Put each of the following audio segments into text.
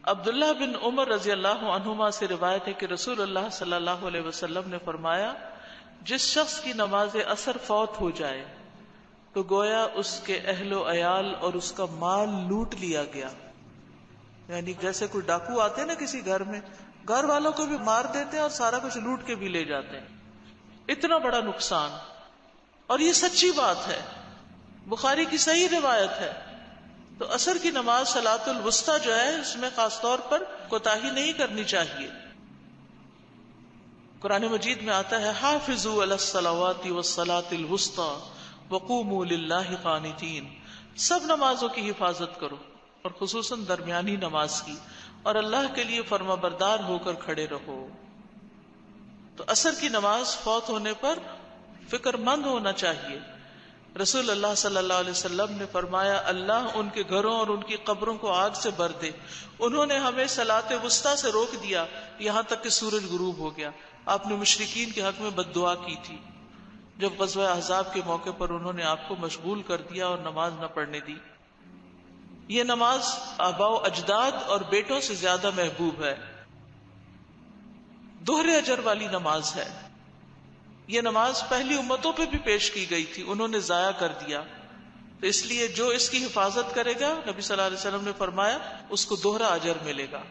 عبداللہ بن عمر رضی اللہ عنہما سے روایت ہے کہ رسول اللہ صلی اللہ علیہ وسلم نے فرمایا، جس شخص کی نماز عصر فوت ہو جائے تو گویا اس کے اہل و عیال اور اس کا مال لوٹ لیا گیا. یعنی جیسے کوئی ڈاکو آتے ہیں نا کسی گھر میں، گھر والوں کو بھی مار دیتے ہیں اور سارا کچھ لوٹ کے بھی لے جاتے ہیں. اتنا بڑا نقصان. اور یہ سچی بات ہے، بخاری کی صحیح روایت ہے. تو عصر کی نماز صلاۃ الوسطی جو ہے اس میں خاص طور پر کوتاہی نہیں کرنی چاہیے. قرآن مجید میں آتا ہے حافظوا علی الصلوات والصلاۃ الوسطی وقوموا للہ قانتین. سب نمازوں کی حفاظت کرو اور خصوصاً درمیانی نماز کی، اور اللہ کے لیے فرما بردار ہو کر کھڑے رہو. تو عصر کی نماز فوت ہونے پر فکر مند ہونا چاہیے. رسول اللہ صلی اللہ علیہ وسلم نے فرمایا، اللہ ان کے گھروں اور ان کی قبروں کو آگ سے بھر دے. انہوں نے ہمیں صلاۃ وسطیٰ سے روک دیا یہاں تک کہ سورج غروب ہو گیا. آپ نے مشرکین کے حق میں بد دعا کی تھی جب غزوہ احزاب کے موقع پر انہوں نے آپ کو مشغول کر دیا اور نماز نہ پڑھنے دی. یہ نماز آباء و اجداد اور بیٹوں سے زیادہ محبوب ہے. دوہرے اجر والی نماز ہے. یہ نماز پہلی امتوں پہ بھی پیش کی گئی تھی، انہوں نے ضائع کر دیا. تو اس لیے جو اس کی حفاظت کرے گا، نبی صلی اللہ علیہ وسلم نے فرمایا، اس کو دوہرا اجر ملے گا.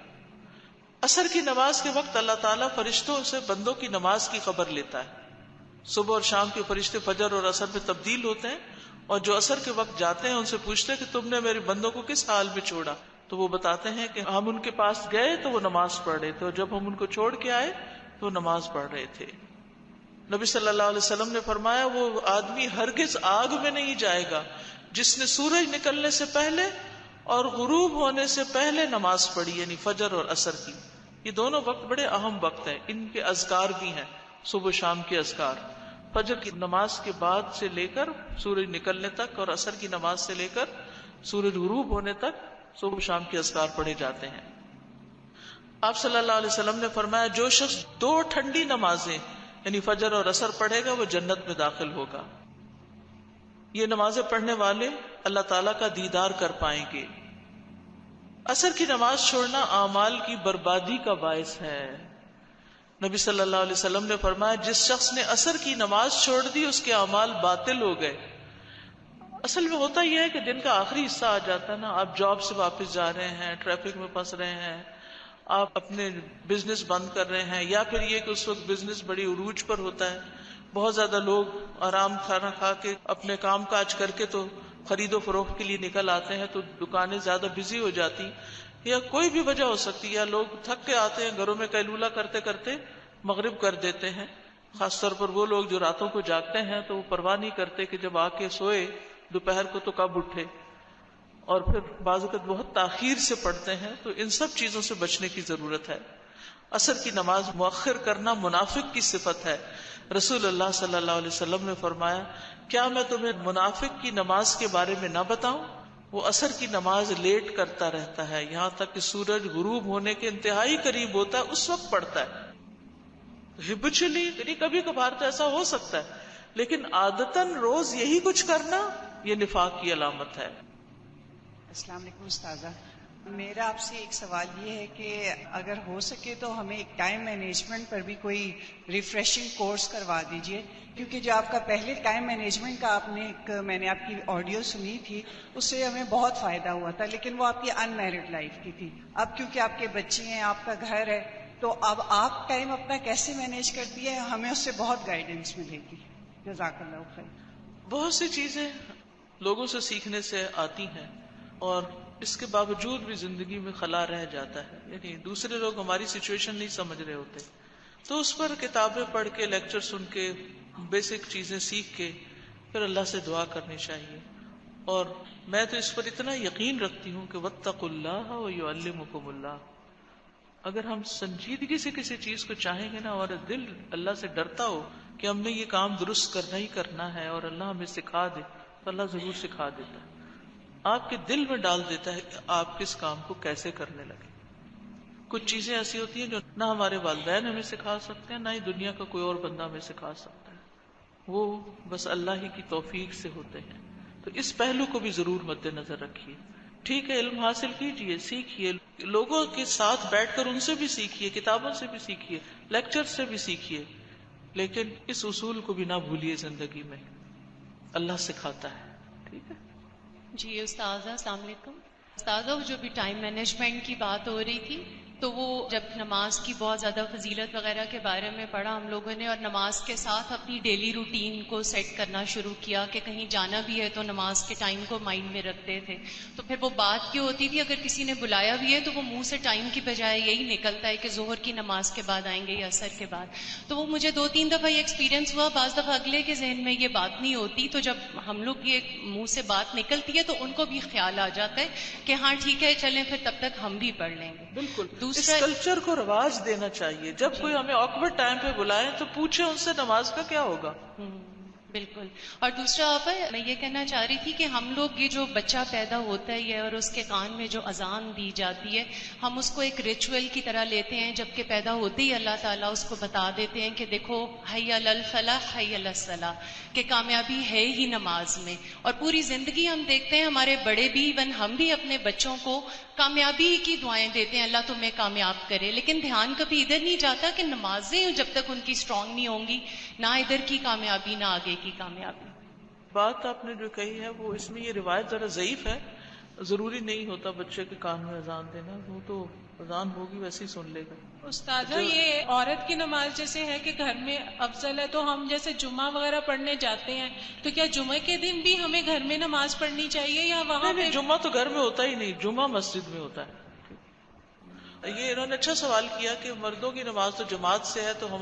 عصر کی نماز کے وقت اللہ تعالیٰ فرشتوں سے بندوں کی نماز کی خبر لیتا ہے. صبح اور شام کے فرشتے فجر اور عصر میں تبدیل ہوتے ہیں، اور جو عصر کے وقت جاتے ہیں ان سے پوچھتے ہیں کہ تم نے میرے بندوں کو کس حال میں چھوڑا؟ تو وہ بتاتے ہیں کہ ہم ان کے پاس گئے تو وہ نماز پڑھ رہے تھے، اور جب ہم ان کو چھوڑ کے آئے تو وہ نماز پڑھ رہے تھے. نبی صلی اللہ علیہ وسلم نے فرمایا، وہ آدمی ہرگز آگ میں نہیں جائے گا جس نے سورج نکلنے سے پہلے اور غروب ہونے سے پہلے نماز پڑھی، یعنی فجر اور عصر کی. یہ دونوں وقت بڑے اہم وقت ہیں، ان کے اذکار بھی ہیں، صبح شام کے اذکار. فجر کی نماز کے بعد سے لے کر سورج نکلنے تک، اور عصر کی نماز سے لے کر سورج غروب ہونے تک صبح شام کے اذکار پڑھے جاتے ہیں. آپ صلی اللہ علیہ وسلم نے فرمایا، جو شخص 2 ٹھنڈی نمازیں یعنی فجر اور عصر پڑھے گا وہ جنت میں داخل ہوگا. یہ نمازیں پڑھنے والے اللہ تعالیٰ کا دیدار کر پائیں گے. عصر کی نماز چھوڑنا اعمال کی بربادی کا باعث ہے. نبی صلی اللہ علیہ وسلم نے فرمایا، جس شخص نے عصر کی نماز چھوڑ دی اس کے اعمال باطل ہو گئے. اصل میں ہوتا یہ ہے کہ دن کا آخری حصہ آ جاتا ہے نا، آپ جاب سے واپس جا رہے ہیں، ٹریفک میں پھنس رہے ہیں، آپ اپنے بزنس بند کر رہے ہیں، یا پھر یہ کہ اس وقت بزنس بڑی عروج پر ہوتا ہے، بہت زیادہ لوگ آرام کھانا کھا کے اپنے کام کاج کر کے تو خرید و فروخت کے لیے نکل آتے ہیں، تو دکانیں زیادہ بزی ہو جاتی، یا کوئی بھی وجہ ہو سکتی ہے، یا لوگ تھک کے آتے ہیں گھروں میں قیلولہ کرتے کرتے مغرب کر دیتے ہیں. خاص طور پر وہ لوگ جو راتوں کو جاگتے ہیں تو وہ پرواہ نہیں کرتے کہ جب آ کے سوئے دوپہر کو تو کب اٹھے، اور پھر بعض اوقات بہت تاخیر سے پڑھتے ہیں. تو ان سب چیزوں سے بچنے کی ضرورت ہے. عصر کی نماز مؤخر کرنا منافق کی صفت ہے. رسول اللہ صلی اللہ علیہ وسلم نے فرمایا، کیا میں تمہیں منافق کی نماز کے بارے میں نہ بتاؤں؟ وہ عصر کی نماز لیٹ کرتا رہتا ہے یہاں تک کہ سورج غروب ہونے کے انتہائی قریب ہوتا ہے، اس وقت پڑھتا ہے. ہیبچولی یعنی کبھی کبھار تو ایسا ہو سکتا ہے، لیکن عادتاً روز یہی کچھ کرنا یہ نفاق کی علامت ہے. السلام علیکم استاذہ، میرا آپ سے ایک سوال یہ ہے کہ اگر ہو سکے تو ہمیں ایک ٹائم مینجمنٹ پر بھی کوئی ریفریشنگ کورس کروا دیجئے، کیونکہ جو آپ کا پہلے ٹائم مینجمنٹ کا میں نے آپ کی آڈیو سنی تھی، اس سے ہمیں بہت فائدہ ہوا تھا، لیکن وہ آپ کی ان میرڈ لائف کی تھی. اب کیونکہ آپ کے بچے ہیں، آپ کا گھر ہے، تو اب آپ ٹائم اپنا کیسے مینیج کرتی ہے؟ ہمیں اس سے بہت گائیڈنس ملے گی. جزاک اللہ خیر. بہت سی چیزیں لوگوں سے سیکھنے سے آتی ہیں، اور اس کے باوجود بھی زندگی میں خلا رہ جاتا ہے، یعنی دوسرے لوگ ہماری سچویشن نہیں سمجھ رہے ہوتے، تو اس پر کتابیں پڑھ کے، لیکچر سن کے، بیسک چیزیں سیکھ کے پھر اللہ سے دعا کرنی چاہیے. اور میں تو اس پر اتنا یقین رکھتی ہوں کہ واتقوا اللہ ویعلمکم اللہ. اگر ہم سنجیدگی سے کسی چیز کو چاہیں گے نا، اور دل اللہ سے ڈرتا ہو کہ ہم نے یہ کام درست کرنا ہی کرنا ہے اور اللہ ہمیں سکھا دے، تو اللہ ضرور سکھا دیتا ہے، آپ کے دل میں ڈال دیتا ہے کہ آپ کس کام کو کیسے کرنے لگے. کچھ چیزیں ایسی ہوتی ہیں جو نہ ہمارے والدین ہمیں سکھا سکتے ہیں، نہ ہی دنیا کا کوئی اور بندہ ہمیں سکھا سکتا ہے، وہ بس اللہ ہی کی توفیق سے ہوتے ہیں. تو اس پہلو کو بھی ضرور مد نظر رکھیے ٹھیک ہے، علم حاصل کیجئے، سیکھیے، لوگوں کے ساتھ بیٹھ کر ان سے بھی سیکھیے، کتابوں سے بھی سیکھیے، لیکچر سے بھی سیکھیے، لیکن اس اصول کو بھی نہ بھولیے زندگی میں، اللہ سکھاتا ہے. ٹھیک ہے. جی استاذہ السلام علیکم. استاذہ وہ جو بھی ٹائم مینجمنٹ کی بات ہو رہی تھی تو وہ جب نماز کی بہت زیادہ فضیلت وغیرہ کے بارے میں پڑھا ہم لوگوں نے، اور نماز کے ساتھ اپنی ڈیلی روٹین کو سیٹ کرنا شروع کیا کہ کہیں جانا بھی ہے تو نماز کے ٹائم کو مائنڈ میں رکھتے تھے. تو پھر وہ بات کیوں ہوتی تھی اگر کسی نے بلایا بھی ہے تو وہ منہ سے ٹائم کی بجائے یہی نکلتا ہے کہ ظہر کی نماز کے بعد آئیں گے یا عصر کے بعد. تو وہ مجھے 2-3 دفعہ یہ ایکسپیرینس ہوا، بعض دفعہ اگلے کے ذہن میں یہ بات نہیں ہوتی، تو جب ہم لوگ یہ منہ سے بات نکلتی ہے تو ان کو بھی خیال آ جاتا ہے کہ ہاں ٹھیک ہے چلیں پھر تب تک ہم بھی پڑھ لیں گے. بالکل، اس دوسرا کلچر کو رواج دینا چاہیے. جب کوئی ہمیں آکورڈ ٹائم پہ بلائے تو پوچھے ان سے نماز کا کیا ہوگا. بالکل. اور دوسرا آپا میں یہ کہنا چاہ رہی تھی کہ ہم لوگ یہ جو بچہ پیدا ہوتا ہے اور اس کے کان میں جو اذان دی جاتی ہے ہم اس کو ایک ریچول کی طرح لیتے ہیں، جبکہ پیدا ہوتے ہی اللہ تعالیٰ اس کو بتا دیتے ہیں کہ دیکھو حی علی الفلاح حی علی الصلاح، کہ کامیابی ہے ہی نماز میں. اور پوری زندگی ہم دیکھتے ہیں ہمارے بڑے بھی، ایون ہم بھی اپنے بچوں کو کامیابی کی دعائیں دیتے ہیں، اللہ تمہیں کامیاب کرے، لیکن دھیان کبھی ادھر نہیں جاتا کہ نمازیں جب تک ان کی اسٹرانگ نہیں ہوں گی نہ ادھر کی کامیابی نہ آگے کی کامیابی. بات آپ نے جو کہی ہے وہ اس میں یہ روایت ذرا ضعیف ہے. ضروری نہیں ہوتا بچے کے کان میں اذان دینا، وہ تو اذان ہوگی ویسے ہی سن لے گا. استاذہ یہ عورت کی نماز جیسے ہے کہ گھر میں افضل ہے، تو ہم جیسے جمعہ وغیرہ پڑھنے جاتے ہیں تو کیا جمعہ کے دن بھی ہمیں گھر میں نماز پڑھنی چاہیے یا وہاں نہیں، پہ؟ جمعہ تو گھر میں ہوتا ہی نہیں، جمعہ مسجد میں ہوتا ہے. یہ انہوں نے اچھا سوال کیا کہ مردوں کی نماز تو جماعت سے ہے، تو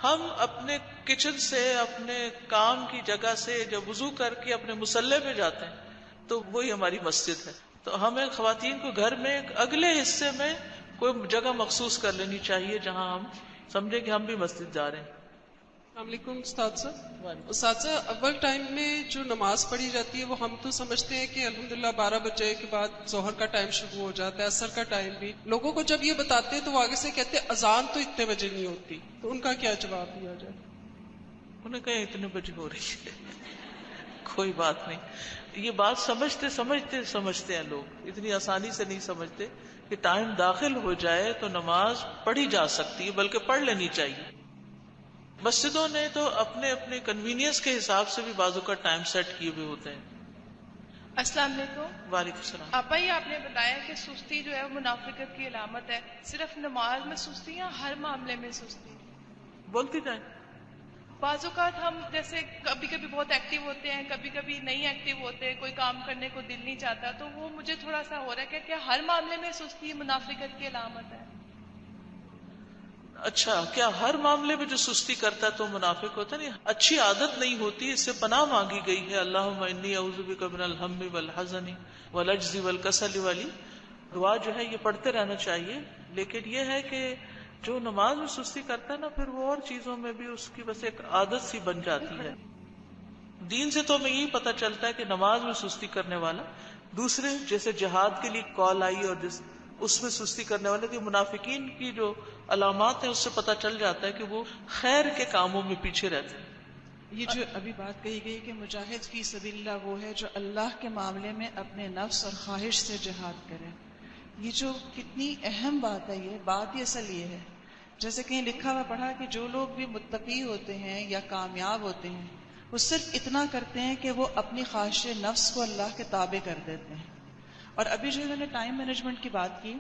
ہم اپنے کچن سے، اپنے کام کی جگہ سے جب وضو کر کے اپنے مصلی پہ جاتے ہیں تو وہی ہماری مسجد ہے. تو ہمیں خواتین کو گھر میں اگلے حصے میں کوئی جگہ مخصوص کر لینی چاہیے جہاں ہم سمجھے کہ ہم بھی مسجد جا رہے ہیں. السلام علیکم اساتذہ. اول ٹائم میں جو نماز پڑھی جاتی ہے وہ ہم تو سمجھتے ہیں کہ الحمدللہ 12 بجے کے بعد ظہر کا ٹائم شروع ہو جاتا ہے، عصر کا ٹائم بھی. لوگوں کو جب یہ بتاتے ہیں تو وہ آگے سے کہتے ہیں اذان تو اتنے بجے نہیں ہوتی، تو ان کا کیا جواب دیا جائے؟ انہیں کہیں اتنے بجے ہو رہی ہے کوئی بات نہیں. یہ بات سمجھتے ہیں لوگ، اتنی آسانی سے نہیں سمجھتے کہ ٹائم داخل ہو جائے تو نماز پڑھی جا سکتی ہے، بلکہ پڑھ لینی چاہیے. مسجدوں نے تو اپنے اپنے کنوینئنس کے حساب سے بھی بازو کا ٹائم سیٹ کیے ہوئے ہوتے ہیں. السلام علیکم. وعلیکم السلام. آپا یہ آپ نے بتایا کہ سستی جو ہے وہ منافقت کی علامت ہے. صرف نماز میں سستی یا ہر معاملے میں سستی؟ بولتی جائیں. بعض اوقات ہم جیسے کبھی کبھی بہت ایکٹیو ہوتے ہیں، کبھی کبھی نہیں ایکٹیو ہوتے، کوئی کام کرنے کو دل نہیں چاہتا، تو وہ مجھے تھوڑا سا ہو رہا ہے کہ کیا ہر معاملے میں سستی منافقت کی علامت ہے؟ اچھا، کیا ہر معاملے میں جو سستی کرتا ہے تو منافق ہوتا نہیں؟ اچھی عادت نہیں ہوتی، اس سے پناہ مانگی گئی ہے. اللہم انی اعوذ بک من الہم والحزن والعجز والکسل والی دعا جو ہے یہ پڑھتے رہنا چاہیے. لیکن یہ ہے کہ جو نماز میں سستی کرتا ہے نا، پھر وہ اور چیزوں میں بھی اس کی بس ایک عادت سی بن جاتی ہے. دین سے تو ہمیں یہی پتہ چلتا ہے کہ نماز میں سستی کرنے والا، دوسرے جیسے جہاد کے لیے کال آئی اور اس میں سستی کرنے والے کی منافقین کی جو علامات ہیں اس سے پتہ چل جاتا ہے کہ وہ خیر کے کاموں میں پیچھے رہتے ہیں. یہ جو ابھی بات کہی گئی کہ مجاہد فی سبیل اللہ وہ ہے جو اللہ کے معاملے میں اپنے نفس اور خواہش سے جہاد کرے، یہ جو کتنی اہم بات ہے. یہ بات اصل یہ ہے، جیسے کہیں لکھا ہوا پڑھا کہ جو لوگ بھی متقی ہوتے ہیں یا کامیاب ہوتے ہیں وہ صرف اتنا کرتے ہیں کہ وہ اپنی خواہش نفس کو اللہ کے تابع کر دیتے ہیں. اور ابھی جو انہوں نے ٹائم مینجمنٹ کی بات کی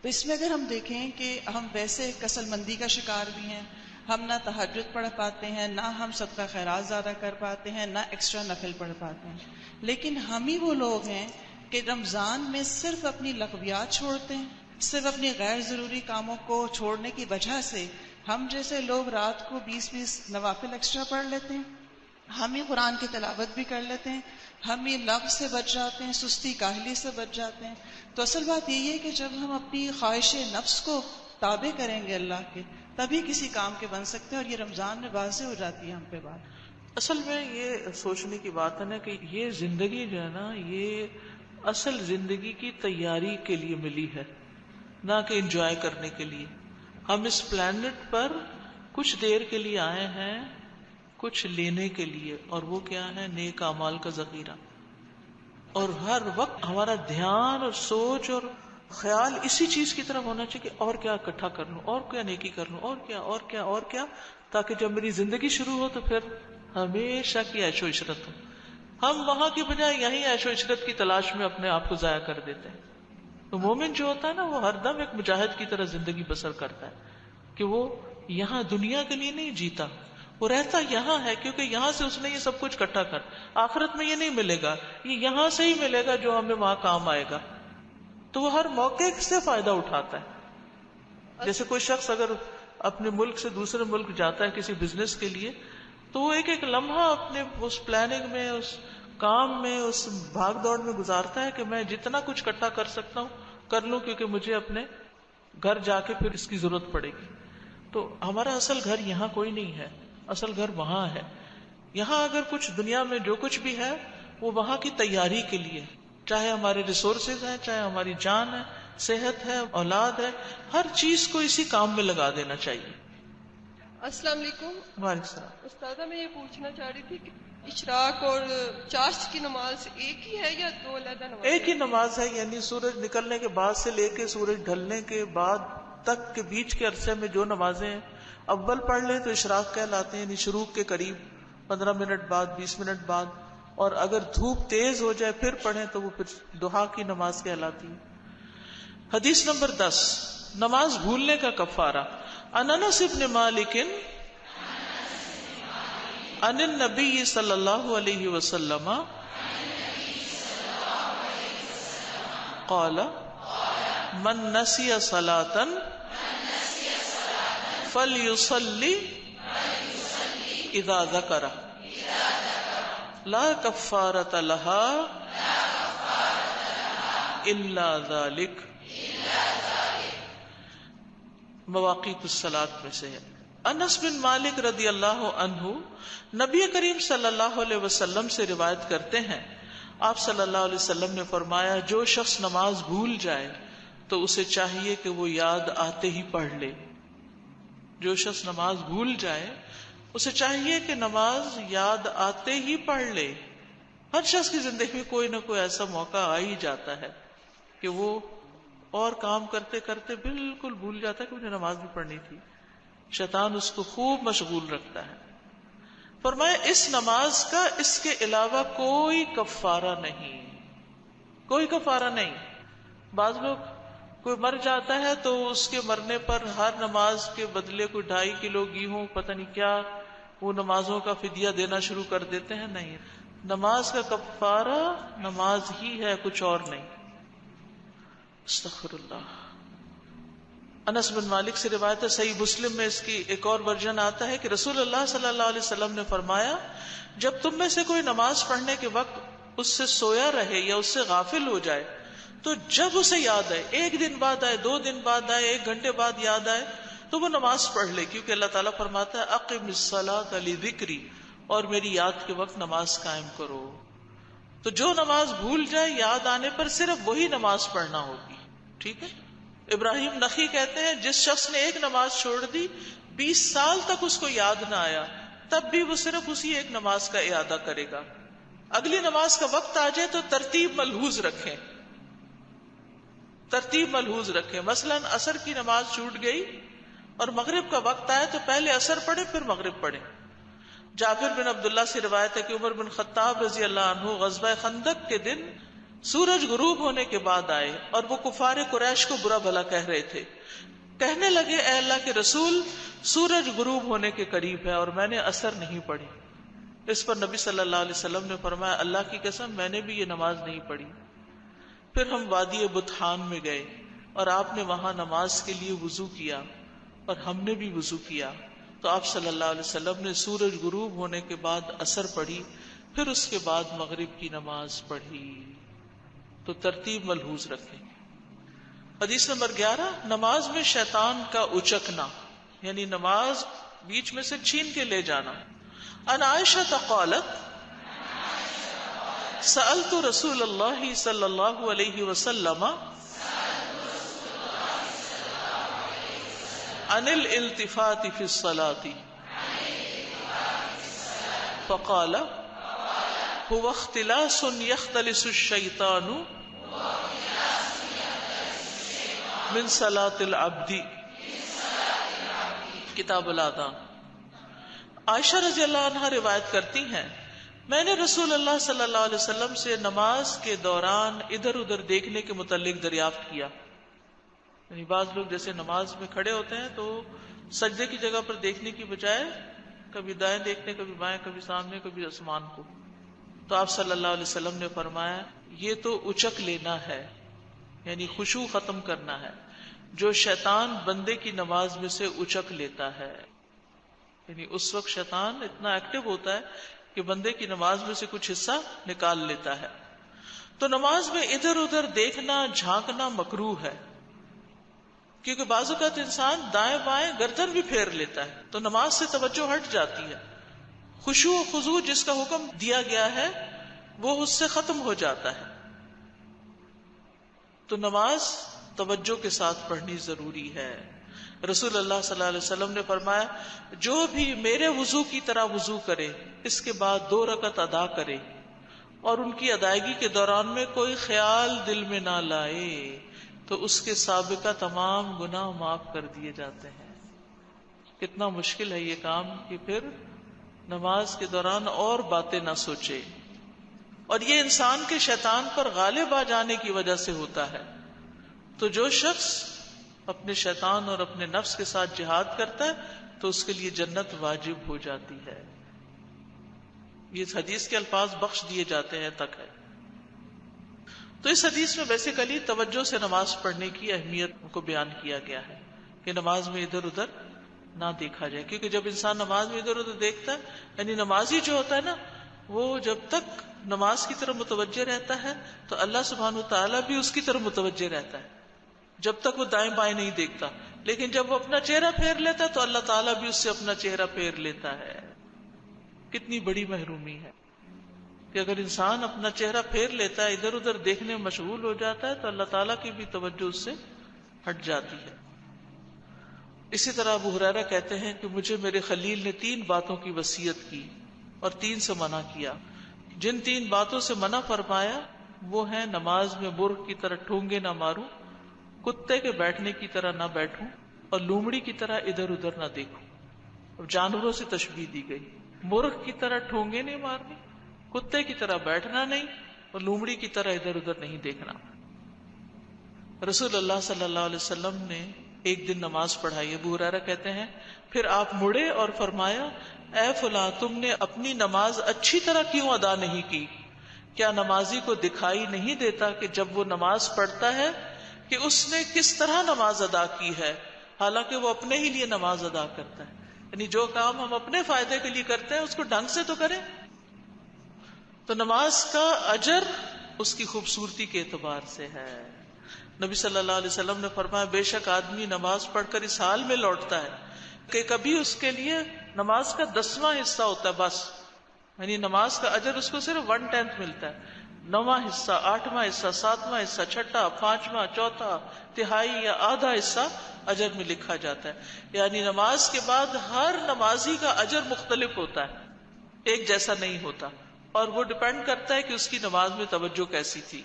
تو اس میں اگر ہم دیکھیں کہ ہم ویسے کسل مندی کا شکار بھی ہیں، ہم نہ تہجد پڑھ پاتے ہیں، نہ ہم صدقہ خیرات زیادہ کر پاتے ہیں، نہ ایکسٹرا نفل پڑھ پاتے ہیں، لیکن ہم ہی وہ لوگ ہیں کہ رمضان میں صرف اپنی لغویات چھوڑتے ہیں، صرف اپنی غیر ضروری کاموں کو چھوڑنے کی وجہ سے ہم جیسے لوگ رات کو 20 نوافل ایکسٹرا پڑھ لیتے ہیں، ہم ہی قرآن کی تلاوت بھی کر لیتے ہیں، ہم ہی لغو سے بچ جاتے ہیں، سستی کاہلی سے بچ جاتے ہیں. تو اصل بات یہ ہے کہ جب ہم اپنی خواہش نفس کو تابع کریں گے اللہ کے، تبھی کسی کام کے بن سکتے ہیں. اور یہ رمضان میں واضح ہو جاتی ہے ہم پہ بات. اصل میں یہ سوچنے کی بات ہے نا کہ یہ زندگی جو ہے نا، یہ اصل زندگی کی تیاری کے لیے ملی ہے، نہ کہ انجوائے کرنے کے لیے. ہم اس پلانٹ پر کچھ دیر کے لیے آئے ہیں، کچھ لینے کے لیے، اور وہ کیا ہے؟ نیک اعمال کا ذخیرہ. اور ہر وقت ہمارا دھیان اور سوچ اور خیال اسی چیز کی طرف ہونا چاہیے کہ اور کیا اکٹھا کر لوں، اور کیا نیکی کر لوں، اور کیا، تاکہ جب میری زندگی شروع ہو تو پھر ہمیشہ کی عیش و عشرت ہو. ہم وہاں کی بجائے یہیں عیش و عشرت کی تلاش میں اپنے آپ کو ضائع کر دیتے ہیں. تو مومن جو ہوتا ہے نا وہ ہر دم ایک مجاہد کی طرح زندگی بسر کرتا ہے کہ وہ یہاں دنیا کے لیے نہیں جیتا، وہ رہتا یہاں ہے کیونکہ یہاں سے اس نے یہ سب کچھ اکٹھا کر، آخرت میں یہ نہیں ملے گا، یہ یہاں سے ہی ملے گا جو ہمیں وہاں کام آئے گا. تو وہ ہر موقع سے فائدہ اٹھاتا ہے. جیسے کوئی شخص اگر اپنے ملک سے دوسرے ملک جاتا ہے کسی بزنس کے لیے تو وہ ایک ایک لمحہ اپنے اس پلاننگ میں، اس کام میں، اس بھاگ دوڑ میں گزارتا ہے کہ میں جتنا کچھ اکٹھا کر سکتا ہوں کر لوں، کیونکہ مجھے اپنے گھر جا کے پھر اس کی ضرورت پڑے گی. تو ہمارا اصل گھر یہاں کوئی نہیں ہے، اصل گھر وہاں ہے. یہاں اگر کچھ دنیا میں جو کچھ بھی ہے وہ وہاں کی تیاری کے لیے، چاہے ہمارے ریسورسز ہیں، چاہے ہماری جان ہے، صحت ہے، اولاد ہے، ہر چیز کو اسی کام میں لگا دینا چاہیے. السلام علیکم. وعلیکم السلام. استاذہ میں یہ پوچھنا چاہ رہی تھی کہ اشراق اور چاشت کی نماز ایک ہی ہے یا دو علیحدہ نماز؟ ایک ہی نماز ہے، یعنی سورج نکلنے کے بعد سے لے کے سورج ڈھلنے کے بعد تک کے بیچ کے عرصے میں جو نمازیں ہیں اول پڑھ لیں تو اشراق کہلاتے ہیں، یعنی شروق کے قریب 15 منٹ بعد، 20 منٹ بعد، اور اگر دھوپ تیز ہو جائے پھر پڑھیں تو وہ پھر ضحیٰ کی نماز کہلاتی ہے. حدیث نمبر 10، نماز بھولنے کا کفارہ. عن انس بن مالک عن النبی صلی اللہ علیہ وسلم قال من نسی صلاۃ فلیصلی اذا ذکر لا کفارۃ لها الا ذلک. مواقیت الصلاۃ میں سے ہے. انس بن مالک رضی اللہ عنہ نبی کریم صلی اللہ علیہ وسلم سے روایت کرتے ہیں، آپ صلی اللہ علیہ وسلم نے فرمایا جو شخص نماز بھول جائے تو اسے چاہیے کہ وہ یاد آتے ہی پڑھ لے. جو شخص نماز بھول جائے اسے چاہیے کہ نماز یاد آتے ہی پڑھ لے. ہر شخص کی زندگی میں کوئی نہ کوئی ایسا موقع آ ہی جاتا ہے کہ وہ اور کام کرتے کرتے بالکل بھول جاتا ہے کہ مجھے نماز بھی پڑھنی تھی. شیطان اس کو خوب مشغول رکھتا ہے. فرمایا اس نماز کا اس کے علاوہ کوئی کفارہ نہیں، کوئی کفارہ نہیں. بعض لوگ کوئی مر جاتا ہے تو اس کے مرنے پر ہر نماز کے بدلے کوئی 2.5 کلو گیہوں پتہ نہیں کیا وہ نمازوں کا فدیہ دینا شروع کر دیتے ہیں. نہیں، نماز کا کفارہ نماز ہی ہے، کچھ اور نہیں. استغفر اللہ. انس بن مالک سے روایت ہے، صحیح مسلم میں اس کی ایک اور ورژن آتا ہے کہ رسول اللہ صلی اللہ علیہ وسلم نے فرمایا جب تم میں سے کوئی نماز پڑھنے کے وقت اس سے سویا رہے یا اس سے غافل ہو جائے تو جب اسے یاد آئے، 1 دن بعد آئے، 2 دن بعد آئے، 1 گھنٹے بعد یاد آئے تو وہ نماز پڑھ لے، کیونکہ اللہ تعالیٰ فرماتا ہے اقم الصلاۃ لذکری، اور میری یاد کے وقت نماز قائم کرو. تو جو نماز بھول جائے یاد آنے پر صرف وہی نماز پڑھنا ہوگی. ٹھیک ہے. ابراہیم نخی کہتے ہیں جس شخص نے ایک نماز چھوڑ دی 20 سال تک اس کو یاد نہ آیا تب بھی وہ صرف اسی ایک نماز کا اعادہ کرے گا. اگلی نماز کا وقت آ جائے تو ترتیب ملحوظ رکھیں، ترتیب ملحوظ رکھیں. مثلا عصر کی نماز چھوٹ گئی اور مغرب کا وقت آیا تو پہلے عصر پڑھے پھر مغرب پڑھے. جابر بن عبداللہ سے روایت ہے کہ عمر بن خطاب رضی اللہ عنہ غزوہ خندق کے دن سورج غروب ہونے کے بعد آئے اور وہ کفار قریش کو برا بھلا کہہ رہے تھے. کہنے لگے اے اللہ کے رسول، سورج غروب ہونے کے قریب ہے اور میں نے عصر نہیں پڑھی. اس پر نبی صلی اللہ علیہ وسلم نے فرمایا اللہ کی قسم میں نے بھی یہ نماز نہیں پڑھی. پھر ہم وادی بطحان میں گئے اور آپ نے وہاں نماز کے لیے وضو کیا اور ہم نے بھی وضو کیا تو آپ صلی اللہ علیہ وسلم نے سورج غروب ہونے کے بعد عصر پڑھی، پھر اس کے بعد مغرب کی نماز پڑھی. تو ترتیب ملحوظ رکھیں. حدیث نمبر 11، نماز میں شیطان کا اچکنا، یعنی نماز بیچ میں سے چھین کے لے جانا. ان عائشہ قالت سألت رسول اللہ صلی اللہ علیہ وسلم عن الالتفات فی الصلاة فقال هو اختلاس يختلس الشیطان من صلاۃ العبد. کتاب الآذان. عائشہ رضی اللہ عنہا روایت کرتی ہیں میں نے رسول اللہ صلی اللہ علیہ وسلم سے نماز کے دوران ادھر ادھر دیکھنے کے متعلق دریافت کیا. یعنی بعض لوگ جیسے نماز میں کھڑے ہوتے ہیں تو سجدے کی جگہ پر دیکھنے کی بجائے کبھی دائیں دیکھنے، کبھی بائیں، کبھی سامنے، کبھی آسمان کو. تو آپ صلی اللہ علیہ وسلم نے فرمایا یہ تو اچک لینا ہے، یعنی خشوع ختم کرنا ہے جو شیطان بندے کی نماز میں سے اچک لیتا ہے. یعنی اس وقت شیطان اتنا ایکٹیو ہوتا ہے کہ بندے کی نماز میں سے کچھ حصہ نکال لیتا ہے. تو نماز میں ادھر ادھر دیکھنا، جھانکنا مکروہ ہے، کیونکہ بعض اوقات انسان دائیں بائیں گردن بھی پھیر لیتا ہے تو نماز سے توجہ ہٹ جاتی ہے. خشوع و خضوع جس کا حکم دیا گیا ہے وہ اس سے ختم ہو جاتا ہے. تو نماز توجہ کے ساتھ پڑھنی ضروری ہے. رسول اللہ صلی اللہ علیہ وسلم نے فرمایا جو بھی میرے وضو کی طرح وضو کرے اس کے بعد 2 رکعت ادا کرے اور ان کی ادائیگی کے دوران میں کوئی خیال دل میں نہ لائے تو اس کے سابقہ تمام گناہ معاف کر دیے جاتے ہیں. کتنا مشکل ہے یہ کام کہ پھر نماز کے دوران اور باتیں نہ سوچے. اور یہ انسان کے شیطان پر غالب آ جانے کی وجہ سے ہوتا ہے. تو جو شخص اپنے شیطان اور اپنے نفس کے ساتھ جہاد کرتا ہے تو اس کے لیے جنت واجب ہو جاتی ہے. یہ حدیث کے الفاظ بخش دیے جاتے ہیں تک ہے. تو اس حدیث میں بیسیکلی توجہ سے نماز پڑھنے کی اہمیت کو بیان کیا گیا ہے کہ نماز میں ادھر ادھر نہ دیکھا جائے. کیونکہ جب انسان نماز میں ادھر ادھر دیکھتا ہے، یعنی نمازی جو ہوتا ہے نا، وہ جب تک نماز کی طرف متوجہ رہتا ہے تو اللہ سبحانہ وتعالیٰ بھی اس کی طرف متوجہ رہتا ہے جب تک وہ دائیں بائیں نہیں دیکھتا. لیکن جب وہ اپنا چہرہ پھیر لیتا ہے تو اللہ تعالیٰ بھی اس سے اپنا چہرہ پھیر لیتا ہے. کتنی بڑی محرومی ہے کہ اگر انسان اپنا چہرہ پھیر لیتا ہے، ادھر ادھر دیکھنے میں مشغول ہو جاتا ہے تو اللہ تعالیٰ کی بھی توجہ اس سے ہٹ جاتی ہے. اسی طرح ابو ہریرہ کہتے ہیں کہ مجھے میرے خلیل نے 3 باتوں کی وصیت کی اور 3 سے منع کیا. جن 3 باتوں سے منع فرمایا وہ ہیں نماز میں مرغ کی طرح ٹھونگے نہ ماروں، کتے کے بیٹھنے کی طرح نہ بیٹھوں اور لومڑی کی طرح ادھر ادھر نہ دیکھوں. اب جانوروں سے تشبیہ دی گئی، مرغ کی طرح ٹھونگے نہیں مارنے، کتے کی طرح بیٹھنا نہیں اور لومڑی کی طرح ادھر ادھر نہیں دیکھنا. رسول اللہ صلی اللہ علیہ وسلم نے ایک دن نماز پڑھائی. ابو ہریرہ کہتے ہیں پھر آپ مڑے اور فرمایا اے فلاں تم نے اپنی نماز اچھی طرح کیوں ادا نہیں کی؟ کیا نمازی کو دکھائی نہیں دیتا کہ جب وہ نماز پڑھتا ہے کہ اس نے کس طرح نماز ادا کی ہے، حالانکہ وہ اپنے ہی لیے نماز ادا کرتا ہے. یعنی جو کام ہم اپنے فائدے کے لیے کرتے ہیں اس کو ڈھنگ سے تو کریں. تو نماز کا اجر اس کی خوبصورتی کے اعتبار سے ہے. نبی صلی اللہ علیہ وسلم نے فرمایا بے شک آدمی نماز پڑھ کر اس حال میں لوٹتا ہے کہ کبھی اس کے لیے نماز کا 10واں حصہ ہوتا ہے بس. یعنی نماز کا اجر اس کو صرف 1/10 ملتا ہے. 9واں حصہ، 8واں حصہ، 7واں حصہ، 6واں، 5واں، 4واں، تہائی یا آدھا حصہ اجر میں لکھا جاتا ہے. یعنی نماز کے بعد ہر نمازی کا اجر مختلف ہوتا ہے، ایک جیسا نہیں ہوتا، اور وہ ڈپینڈ کرتا ہے کہ اس کی نماز میں توجہ کیسی تھی.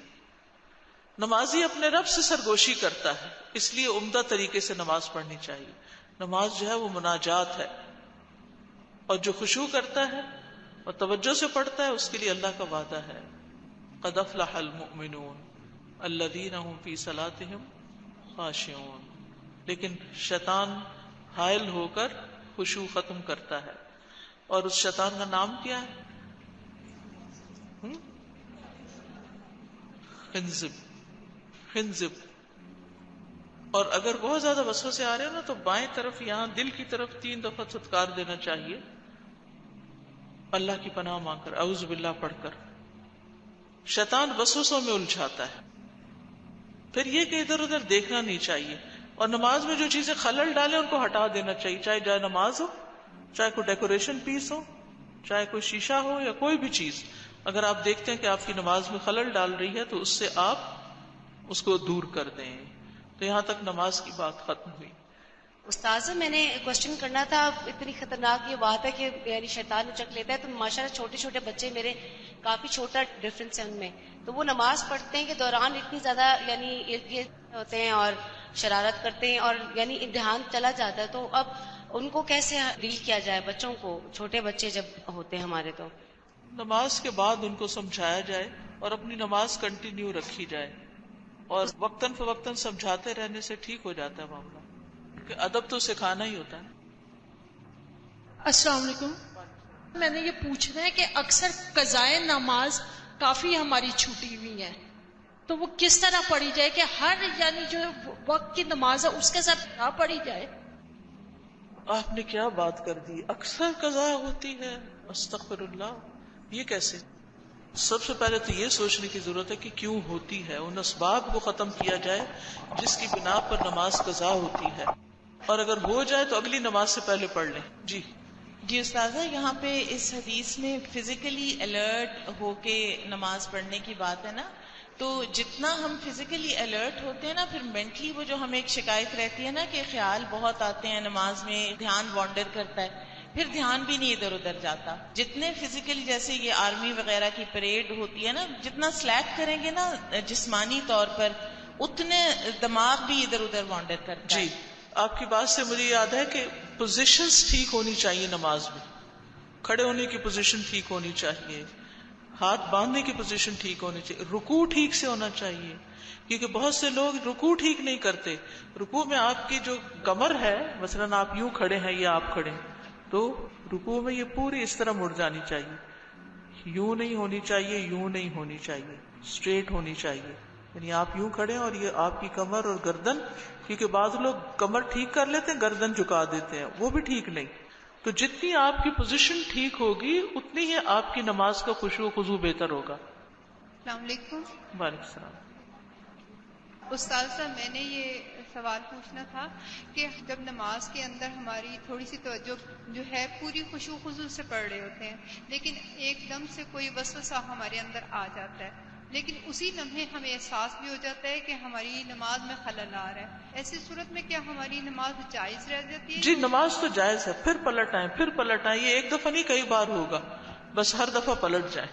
نمازی اپنے رب سے سرگوشی کرتا ہے، اس لیے عمدہ طریقے سے نماز پڑھنی چاہیے. نماز جو ہے وہ مناجات ہے، اور جو خشوع کرتا ہے اور توجہ سے پڑھتا ہے اس کے لیے اللہ کا وعدہ ہے قد افلح المؤمنون الذین هم فی صلاتهم خاشعون. لیکن شیطان حائل ہو کر خشوع ختم کرتا ہے، اور اس شیطان کا نام کیا ہے؟ خنزب. اور اگر بہت زیادہ وسوسے آ رہے ہیں نا تو بائیں طرف یہاں دل کی طرف 3 دفعہ ستکار دینا چاہیے، اللہ کی پناہ مانگ کر، اعوذ باللہ پڑھ کر. شیطان وسوسوں میں الجھاتا ہے. پھر یہ کہ ادھر ادھر دیکھنا نہیں چاہیے، اور نماز میں جو چیزیں خلل ڈالیں ان کو ہٹا دینا چاہیے، چاہے جائے نماز ہو، چاہے کوئی ڈیکوریشن پیس ہو، چاہے کوئی شیشہ ہو یا کوئی بھی چیز. اگر آپ دیکھتے ہیں کہ آپ کی نماز میں خلل ڈال رہی ہے تو اس سے آپ اس کو دور کر دیں. تو یہاں تک نماز کی بات ختم ہوئی. استاذہ میں نے کوشچن کرنا تھا، اتنی خطرناک یہ بات ہے کہ یعنی شیطان اچک لیتا ہے، تو ماشاءاللہ چھوٹے چھوٹے بچے میرے کافی چھوٹا ڈفرینس ہے ان میں. تو وہ نماز پڑھتے ہیں کہ دوران اتنی زیادہ یعنی ارد گرد ہوتے ہیں اور شرارت کرتے ہیں اور یعنی امتحان چلا جاتا ہے. تو اب ان کو کیسے ڈیل کیا جائے بچوں کو, چھوٹے بچے جب ہوتے ہیں ہمارے, تو نماز کے بعد ان کو سمجھایا جائے اور اپنی نماز کنٹینیو رکھی جائے, اور وقتاً فوقتاً سمجھاتے رہنے سے ٹھیک ہو جاتا ہے معاملہ, کہ ادب تو سکھانا ہی ہوتا ہے. السلام علیکم. میں نے یہ پوچھنا ہے کہ اکثر قضائے نماز کافی ہماری چھوٹی ہوئی ہیں, تو وہ کس طرح پڑھی جائے کہ ہر یعنی جو وقت کی نماز ہے اس کے ساتھ نہ پڑھی جائے؟ آپ نے کیا بات کر دی, اکثر قضا ہوتی ہے, استغفر اللہ, یہ کیسے؟ سب سے پہلے تو یہ سوچنے کی ضرورت ہے کہ کیوں ہوتی ہے, ان اسباب کو ختم کیا جائے جس کی بنا پر نماز قضا ہوتی ہے, اور اگر ہو جائے تو اگلی نماز سے پہلے پڑھ لیں. جی استاذہ, یہاں پہ اس حدیث میں فزیکلی الرٹ ہو کے نماز پڑھنے کی بات ہے نا, تو جتنا ہم فزیکلی الرٹ ہوتے ہیں نا, پھر مینٹلی وہ جو ہمیں ایک شکایت رہتی ہے نا کہ خیال بہت آتے ہیں نماز میں, دھیان وانڈر کرتا ہے, پھر دھیان بھی نہیں ادھر ادھر جاتا. جتنے فزیکلی جیسے یہ آرمی وغیرہ کی پریڈ ہوتی ہے نا, جتنا سلیک کریں گے نا جسمانی طور پر, اتنے دماغ بھی ادھر ادھر وانڈر کرتا ہے. جی, آپ کی بات سے مجھے یاد ہے کہ پوزیشنز ٹھیک ہونی چاہیے نماز میں, کھڑے ہونے کی پوزیشن ٹھیک ہونی چاہیے, ہاتھ باندھنے کی پوزیشن ٹھیک ہونی چاہیے, رکوع ٹھیک سے ہونا چاہیے, کیونکہ بہت سے لوگ رکوع ٹھیک نہیں کرتے. رکوع میں آپ کی جو کمر ہے, مثلاً آپ یوں کھڑے ہیں یا آپ کھڑے ہیں, تو رکوع میں یہ پوری اس طرح مڑ جانی چاہیے, یوں نہیں ہونی چاہیے, یوں نہیں ہونی چاہیے, اسٹریٹ ہونی چاہیے. یعنی آپ یوں کھڑے ہیں اور یہ آپ کی کمر اور گردن, کیونکہ بعض لوگ کمر ٹھیک کر لیتے ہیں, گردن جھکا دیتے ہیں, وہ بھی ٹھیک نہیں. تو جتنی آپ کی پوزیشن ٹھیک ہوگی اتنی ہی آپ کی نماز کا خشوع و خضوع بہتر ہوگا. السلام علیکم. وعلیکم السلام. استاد صاحب, میں نے یہ سوال پوچھنا تھا کہ جب نماز کے اندر ہماری تھوڑی سی توجہ جو ہے پوری خشوع خضوع سے پڑھ رہے ہوتے ہیں, لیکن ایک دم سے کوئی وسوسہ ہمارے اندر آ جاتا ہے, لیکن اسی لمحے ہمیں احساس بھی ہو جاتا ہے کہ ہماری نماز میں خلل آ رہا ہے. ایسی صورت میں کیا ہماری نماز جائز رہ جاتی ہے؟ جی, نماز تو جائز ہے, پھر پلٹ آئیں, یہ ایک دفعہ نہیں کئی بار ہوگا, بس ہر دفعہ پلٹ جائیں.